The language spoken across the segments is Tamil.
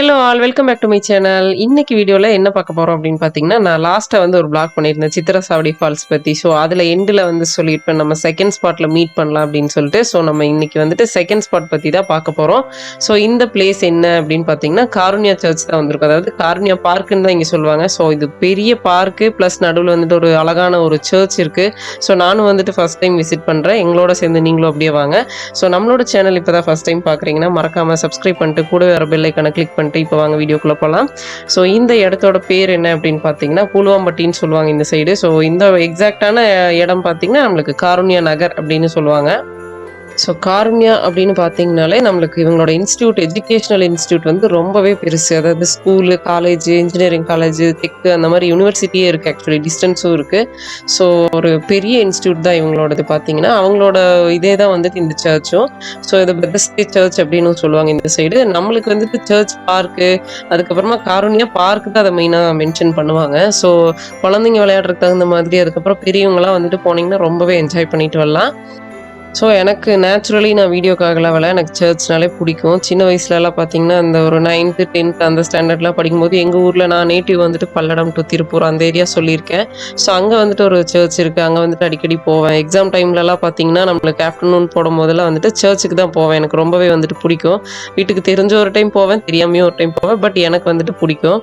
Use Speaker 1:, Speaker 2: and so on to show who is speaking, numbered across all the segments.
Speaker 1: Hello all welcome back to my channel. இன்னைக்கு வீடியோல என்ன பார்க்க போறோம் அப்படின்னு பார்த்தீங்கன்னா, நான் லாஸ்ட்டா வந்து ஒரு வ்ளாக் பண்ணியிருந்தேன் சித்திரசாவடி ஃபால்ஸ் பத்தி. ஸோ அதில எண்டுல வந்து சொல்லியிருப்பேன் நம்ம செகண்ட் ஸ்பாட்ல மீட் பண்ணலாம் அப்படின்னு சொல்லிட்டு. ஸோ நம்ம இன்னைக்கு வந்துட்டு செகண்ட் ஸ்பாட் பத்தி தான் பார்க்க போறோம். ஸோ இந்த பிளேஸ் என்ன அப்படின்னு பார்த்தீங்கன்னா, காருண்யா சர்ச் தான் வந்திருக்கும். அதாவது காருண்யா பார்க்குன்னு தான் இங்க சொல்லுவாங்க. ஸோ இது பெரிய பார்க்கு ப்ளஸ் நடுவுல வந்துட்டு ஒரு அழகான ஒரு சர்ச் இருக்கு. ஸோ நானும் வந்துட்டு ஃபர்ஸ்ட் டைம் விசிட் பண்றேன். எங்களோட சேர்ந்து நீங்களும் அப்படியே வாங்க. ஸோ நம்மளோட சேனல் இப்போ தான் ஃபர்ஸ்ட் டைம் பார்க்குறீங்கன்னா, மறக்காம சப்ஸ்கிரைப் பண்ணிட்டு கூடவே வர பெல் ஐக்கான கிளிக் பண்ணிட்டு இப்போ வாங்க வீடியோக்குள்ள போகலாம். ஸோ இந்த இடத்தோட பேர் என்ன அப்படின்னு பார்த்தீங்கன்னா, பூலுவாம்பட்டின்னு சொல்லுவாங்க இந்த சைடு. ஸோ இந்த எக்ஸாக்டான இடம் பார்த்தீங்கன்னா, நம்மளுக்கு காருண்யா நகர் அப்படின்னு சொல்லுவாங்க. ஸோ காருண்யா அப்படின்னு பார்த்தீங்கனாலே நம்மளுக்கு இவங்களோட இன்ஸ்டியூட் எஜுகேஷனல் இன்ஸ்டியூட் வந்து ரொம்பவே பெருசு. அதாவது school, college, engineering college, tech அந்த மாதிரி யூனிவர்சிட்டியே இருக்குது. ஆக்சுவலி டிஸ்டன்ஸும் இருக்குது. ஸோ ஒரு பெரிய இன்ஸ்டியூட் தான் இவங்களோடது பார்த்தீங்கன்னா. அவங்களோட இதே தான் வந்துட்டு இந்த சர்ச்சும். ஸோ இது பெஸ்ட் சர்ச் அப்படின்னு சொல்லுவாங்க இந்த சைடு. நம்மளுக்கு வந்துட்டு சர்ச் பார்க்கு, அதுக்கப்புறமா காருண்யா பார்க்கு தான் அதை மெயினாக மென்ஷன் பண்ணுவாங்க. ஸோ குழந்தைங்க விளையாடுறதுக்கு தகுந்த மாதிரி, அதுக்கப்புறம் பெரியவங்களாம் வந்துட்டு போனீங்கன்னா ரொம்பவே என்ஜாய் பண்ணிட்டு வரலாம். ஸோ எனக்கு நேச்சுரலி நான் வீடியோக்காகலாம் எனக்கு சர்ச்னாலே பிடிக்கும். சின்ன வயசுலலாம் பார்த்தீங்கன்னா, அந்த ஒரு 9th, 10th அந்த ஸ்டாண்டர்ட்லாம் படிக்கும்போது எங்கள் ஊரில் நான் நேட்டிவ் வந்துட்டு பல்லடம் டு திருப்பூர் அந்த ஏரியா சொல்லியிருக்கேன். ஸோ அங்கே வந்துட்டு ஒரு சர்ச் இருக்குது. அங்கே வந்துட்டு அடிக்கடி போவேன். எக்ஸாம் டைம்லலாம் பார்த்தீங்கன்னா, நம்மளுக்கு ஆஃப்டர்நூன் போடும்போதெல்லாம் வந்துட்டு சர்ச்சுக்கு தான் போவேன். எனக்கு ரொம்பவே வந்துட்டு பிடிக்கும். வீட்டுக்கு தெரிஞ்ச ஒரு டைம் போவேன், தெரியாமையும் ஒரு டைம் போவேன். பட் எனக்கு வந்துட்டு பிடிக்கும்.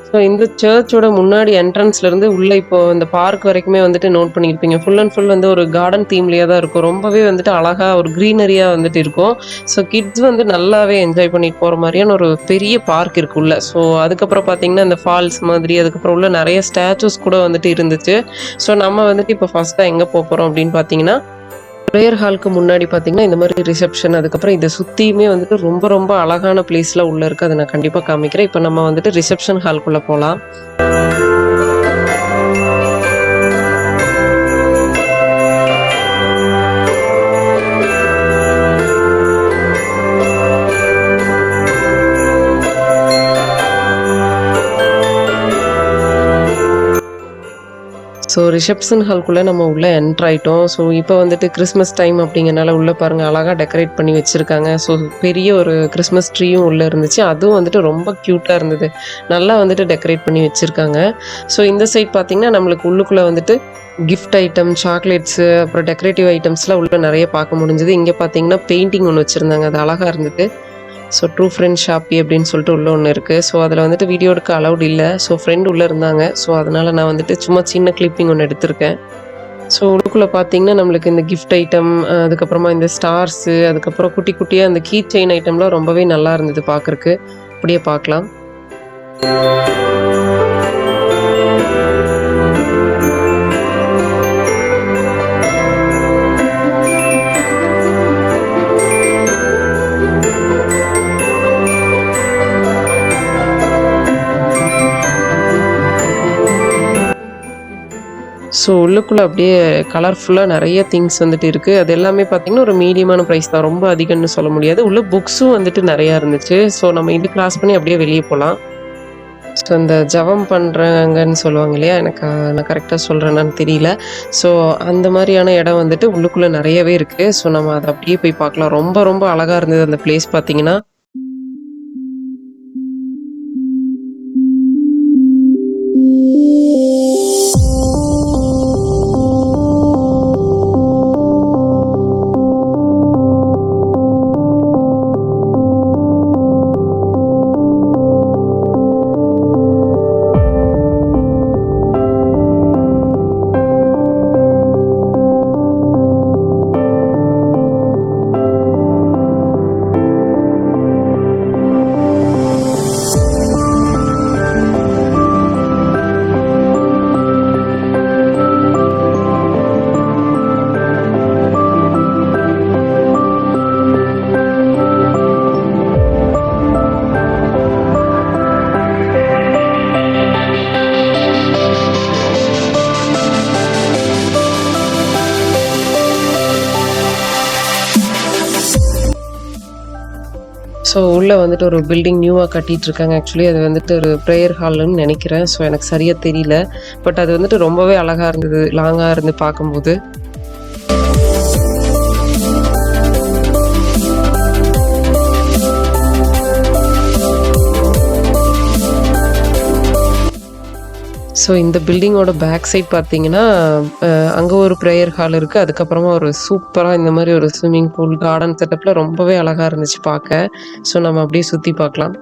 Speaker 1: ஸோ இந்த சர்ச்சோட முன்னாடி என்ட்ரன்ஸ்லேருந்து உள்ளே இப்போ இந்த பார்க் வரைக்குமே வந்துட்டு நோட் பண்ணியிருப்பீங்க. ஃபுல் அண்ட் ஃபுல் வந்து ஒரு கார்டன் தீம்லேயே தான் இருக்கும். ரொம்பவே வந்துட்டு அழகாக ஒரு க்ரீனரியாக வந்துட்டு இருக்கும். ஸோ கிட்ஸ் வந்து நல்லாவே என்ஜாய் பண்ணிட்டு போகிற மாதிரியான ஒரு பெரிய பார்க் இருக்கு உள்ள. ஸோ அதுக்கப்புறம் பார்த்தீங்கன்னா இந்த ஃபால்ஸ் மாதிரி, அதுக்கப்புறம் உள்ள நிறைய ஸ்டாச்சூஸ் கூட வந்துட்டு இருந்துச்சு. ஸோ நம்ம வந்துட்டு இப்போ ஃபஸ்ட்டாக எங்கே போகிறோம் அப்படின்னு பார்த்தீங்கன்னா, ப்ரேயர் ஹாலுக்கு முன்னாடி பார்த்தீங்கன்னா இந்த மாதிரி ரிசப்ஷன், அதுக்கப்புறம் இதை சுற்றியுமே வந்துட்டு ரொம்ப ரொம்ப அழகான பிளேஸ்லாம் உள்ளே இருக்குது. அதை நான் கண்டிப்பாக காமிக்கிறேன். இப்போ நம்ம வந்துட்டு ரிசப்ஷன் ஹால்குள்ளே போகலாம். ஸோ ரிசப்ஷன் ஹால்குள்ளே நம்ம உள்ளே என்ட்ரு ஆகிட்டோம். ஸோ இப்போ வந்துட்டு கிறிஸ்மஸ் டைம் அப்படிங்கிறனால உள்ளே பாருங்கள் அழகாக டெக்கரேட் பண்ணி வச்சுருக்காங்க. ஸோ பெரிய ஒரு கிறிஸ்மஸ் ட்ரீயும் உள்ளே இருந்துச்சு. அதுவும் வந்துட்டு ரொம்ப க்யூட்டாக இருந்தது. நல்லா வந்துட்டு டெக்கரேட் பண்ணி வச்சுருக்காங்க. ஸோ இந்த சைட் பார்த்திங்கன்னா நம்மளுக்கு உள்ளுக்குள்ளே வந்துட்டு கிஃப்ட் ஐட்டம், சாக்லேட்ஸு, அப்புறம் டெக்கரேட்டிவ் ஐட்டம்ஸ்லாம் உள்ளே நிறைய பார்க்க முடிஞ்சுது. இங்கே பார்த்தீங்கன்னா பெயிண்டிங் ஒன்று வச்சுருந்தாங்க. அது அழகாக இருந்தது. ஸோ ட்ரூ ஃப்ரெண்ட் ஷாப்பி அப்படின்னு சொல்லிட்டு உள்ளே ஒன்று இருக்குது. ஸோ அதில் வந்துட்டு வீடியோ எடுக்க அலௌட் இல்லை. ஸோ ஃப்ரெண்ட் உள்ளே இருந்தாங்க. ஸோ அதனால் நான் வந்துட்டு சும்மா சின்ன கிளிப்பிங் ஒன்று எடுத்திருக்கேன். ஸோ உள்ளுக்குள்ளே பார்த்தீங்கன்னா நம்மளுக்கு இந்த கிஃப்ட் ஐட்டம், அதுக்கப்புறமா இந்த ஸ்டார்ஸு, அதுக்கப்புறம் குட்டி குட்டியாக அந்த கீ செயின் ஐட்டம்லாம் ரொம்பவே நல்லா இருந்தது பார்க்குறக்கு. அப்படியே பார்க்கலாம். ஸோ உள்ளுக்குள்ளே அப்படியே கலர்ஃபுல்லாக நிறைய திங்ஸ் வந்துட்டு இருக்குது. அது எல்லாமே பார்த்திங்கன்னா ஒரு மீடியமான ப்ரைஸ் தான், ரொம்ப அதிகம்னு சொல்ல முடியாது. உள்ள புக்ஸும் வந்துட்டு நிறையா இருந்துச்சு. ஸோ நம்ம இது கிராஸ் பண்ணி அப்படியே வெளியே போகலாம். ஸோ இந்த ஜபம் பண்ணுறாங்கன்னு சொல்லுவாங்க இல்லையா, எனக்கு நான் கரெக்டாக சொல்கிறேன்னான்னு தெரியல. ஸோ அந்த மாதிரியான இடம் வந்துட்டு உள்ளுக்குள்ளே நிறையவே இருக்குது. ஸோ நம்ம அதை அப்படியே போய் பார்க்கலாம். ரொம்ப ரொம்ப அழகாக இருந்தது அந்த பிளேஸ் பார்த்திங்கன்னா. ஸோ உள்ளே வந்துட்டு ஒரு பில்டிங் நியூவாக கட்டிகிட்டு இருக்காங்க. ஆக்சுவலி அது வந்துட்டு ஒரு ப்ரேயர் ஹால்னு நினைக்கிறேன். ஸோ எனக்கு சரியாக தெரியல. பட் அது வந்துட்டு ரொம்பவே அழகாக இருந்தது லாங்காக இருந்து பார்க்கும்போது. ஸோ இந்த பில்டிங்கோட பேக் சைட் பார்த்தீங்கன்னா, அங்க ஒரு ப்ரேயர் ஹால் இருக்கு. அதுக்கப்புறமா ஒரு சூப்பரா இந்த மாரி ஒரு ஸ்விம்மிங் பூல், கார்டன் செட்டப்ல ரொம்பவே அழகா இருந்துச்சு பார்க்க. ஸோ நம்ம அப்படியே சுத்தி பார்க்கலாம்.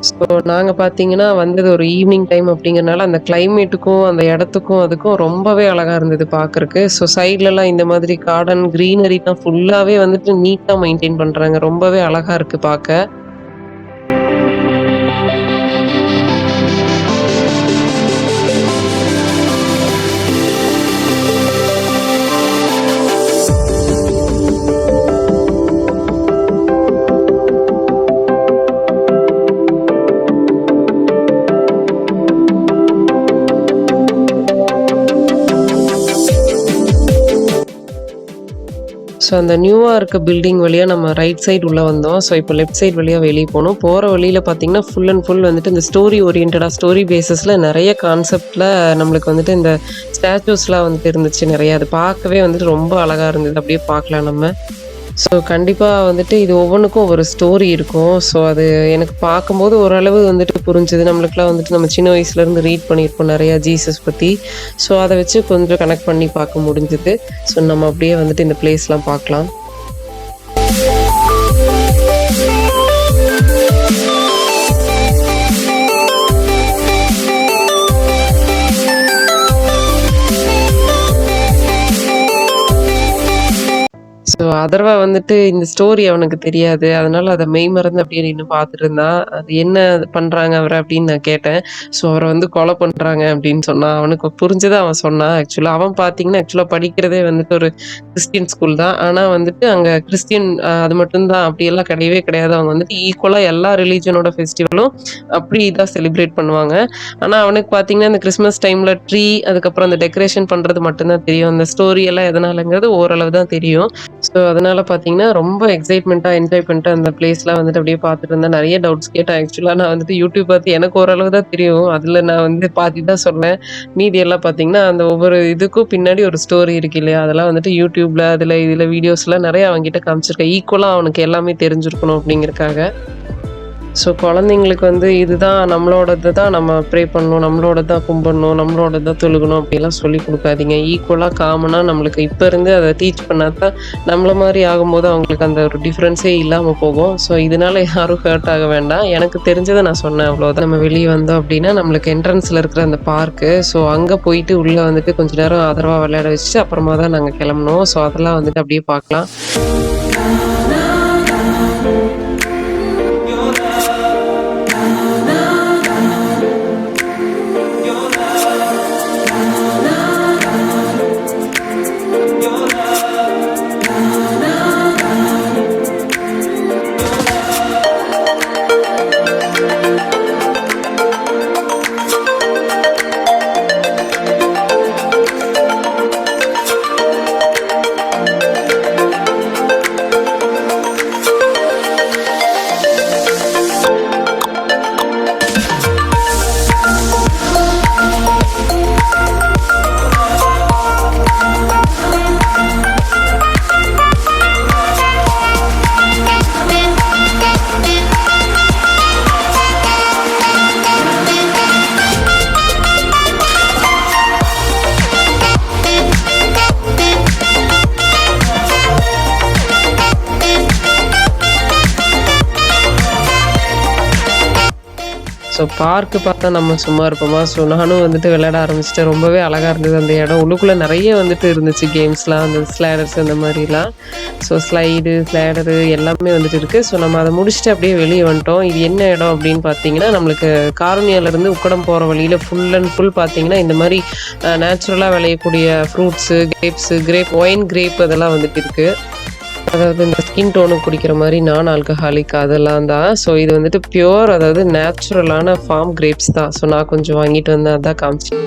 Speaker 1: ஸோ நாங்க பார்த்தீங்கன்னா வந்தது ஒரு ஈவினிங் டைம் அப்படிங்கிறனால, அந்த கிளைமேட்டுக்கும், அந்த இடத்துக்கும் அதுக்கும் ரொம்பவே அழகா இருந்தது பார்க்கறக்கு. ஸோ சைட்லலாம் இந்த மாதிரி கார்டன், கிரீனரிலாம் ஃபுல்லாவே வந்துட்டு நீட்டா மெயின்டெயின் பண்றாங்க. ரொம்பவே அழகா இருக்கு பார்க்க. ஸோ அந்த நியூவா இருக்க பில்டிங் வழியா நம்ம ரைட் சைடு உள்ள வந்தோம். ஸோ இப்போ லெஃப்ட் சைடு வழியா வெளிய போனோம். போற வழியில பார்த்தீங்கன்னா, ஃபுல் அண்ட் ஃபுல் வந்துட்டு இந்த ஸ்டோரி ஓரியன்டடா, ஸ்டோரி பேஸஸ்ல நெறைய கான்செப்ட்ல நம்மளுக்கு வந்துட்டு இந்த ஸ்டாச்சூஸ்லாம் வந்துட்டு இருந்துச்சு நெறைய. அது பார்க்கவே வந்துட்டு ரொம்ப அழகா இருந்தது. அப்படியே பார்க்கலாம் நம்ம. ஸோ கண்டிப்பா வந்துட்டு இது ஒவ்வொன்னுக்கும் ஒரு ஸ்டோரி இருக்கும். ஸோ அது எனக்கு பார்க்கும்போது ஓரளவு வந்துட்டு புரிஞ்சுது. நம்மளுக்குலாம் வந்துட்டு நம்ம சின்ன வயசுலேருந்து ரீட் பண்ணியிருப்போம் நெறையா ஜீசஸ் பத்தி. ஸோ அத வச்சு கொஞ்சம் கனெக்ட் பண்ணி பார்க்க முடிஞ்சுது. ஸோ நம்ம அப்படியே வந்துட்டு இந்த பிளேஸ்லாம் பார்க்கலாம். ஸோ அதர்வா வந்துட்டு இந்த ஸ்டோரி அவனுக்கு தெரியாது. அதனால அத மெய்மறந்து அப்படியே நின்னு பார்த்துட்டு இருந்தான். அது என்ன பண்றாங்க அவர அப்படின்னு நான் கேட்டேன். ஸோ அவர வந்து கொலை பண்றாங்க அப்படின்னு சொன்னான். அவனுக்கு புரிஞ்சத அவன் சொன்னான். அவன் பார்த்தீங்கன்னா, படிக்கிறதே வந்துட்டு ஒரு கிறிஸ்டியன் ஸ்கூல் தான். ஆனா வந்துட்டு அங்க கிறிஸ்டியன் அது மட்டும் தான் அப்படியெல்லாம் கிடையவே கிடையாது. அவங்க வந்துட்டு ஈக்குவலா எல்லா ரிலிஜியனோட ஃபெஸ்டிவலும் அப்படி தான் செலிப்ரேட் பண்ணுவாங்க. ஆனா அவனுக்கு பார்த்தீங்கன்னா, இந்த கிறிஸ்மஸ் டைம்ல ட்ரீ அதுக்கப்புறம் அந்த டெக்கரேஷன் பண்றது மட்டும் தான் தெரியும். அந்த ஸ்டோரி எல்லாம் எதனாலங்கிறது ஓரளவு தான் தெரியும். ஸோ அதனால பார்த்தீங்கன்னா, ரொம்ப எக்ஸைட்மென்ட்டா என்ஜாய் பண்ணிட்டு அந்த பிளேஸ்லாம் வந்துட்டு அப்படியே பார்த்துட்டு இருந்தேன். நெறைய டவுட்ஸ் கேட்டேன். நான் வந்துட்டு யூடியூப் பார்த்து எனக்கு ஓரளவு தான் தெரியும். அதுல நான் வந்து பாதி தான் சொன்னேன். மீதி எல்லாம் பார்த்தீங்கன்னா, அந்த ஒவ்வொரு இதுக்கும் பின்னாடி ஒரு ஸ்டோரி இருக்கு இல்லையா? அதெல்லாம் வந்துட்டு யூடியூப்ல இதுல வீடியோஸ்லாம் நெறைய அவன்கிட்ட காமிச்சிருக்கேன். ஈக்குவலா அவனுக்கு எல்லாமே தெரிஞ்சிருக்கணும் அப்படிங்கிறக்காக. ஸோ குழந்தைங்களுக்கு வந்து இதுதான் நம்மளோடது தான் நம்ம ப்ரே பண்ணணும், நம்மளோடது தான் கும்பிடணும், நம்மளோடது தான் தொழுகணும் அப்படிலாம் சொல்லிக் குடுக்காதீங்க. ஈக்குவலா காமனா நம்மளுக்கு இப்ப இருந்து அத டீச் பண்ணா தான் நம்மள மாரி ஆகும்போது அவங்களுக்கு அந்த ஒரு டிஃபரன்ஸே இல்லாம போகும். ஸோ இதனால யாரும் ஹர்ட் ஆக வேண்டாம். எனக்கு தெரிஞ்சத நான் சொன்னேன் அவ்வளோதான். நம்ம வெளிய வந்தோம் அப்படின்னா நம்மளுக்கு என்ட்ரன்ஸ்ல இருக்கிற அந்த பார்க்கு. ஸோ அங்க போயிட்டு உள்ள வந்துட்டு கொஞ்ச நேரம் ஆதரவா விளையாட வச்சுட்டு அப்புறமா தான் நாங்க கிளம்புனோம். ஸோ அதெல்லாம் வந்துட்டு அப்படியே பார்க்கலாம். ஸோ பார்க்கு பார்த்தா நம்ம சும்மா இருப்போமா? ஸோ நானும் வந்துட்டு விளையாட ஆரம்பிச்சுட்டேன். ரொம்பவே அழகா இருந்தது அந்த இடம். உள்ளுக்குள்ள நெறைய வந்துட்டு இருந்துச்சு கேம்ஸ்லாம். அந்த ஸ்லைடர்ஸ் அந்த மாரிலாம். ஸோ ஸ்லைடு, ஸ்லைடரு எல்லாமே வந்துட்டு இருக்கு. ஸோ நம்ம அத முடிச்சுட்டு அப்படியே வெளிய வந்துட்டோம். இது என்ன இடம் அப்படின்னு பார்த்தீங்கன்னா, நம்மளுக்கு காருண்யாலருந்து உக்கடம் போற வழியில ஃபுல் அண்ட் ஃபுல் பார்த்தீங்கன்னா, இந்த மாரி நேச்சுரலா விளையக்கூடிய ஃப்ரூட்ஸு, ஒயின் கிரேப் அதெல்லாம் வந்துட்டு இருக்கு. அதாவது இந்த ஸ்கின் டோனுக்கு குடிக்கிற மாரி நான் ஆல்கஹாலிக் அதெல்லாம் தான். ஸோ இது வந்துட்டு பியூர் அதாவது நேச்சுரலான ஃபார்ம் கிரேப்ஸ் தான். ஸோ நான் கொஞ்சம் வாங்கிட்டு வந்தேன். அதான் காமிச்சேன்.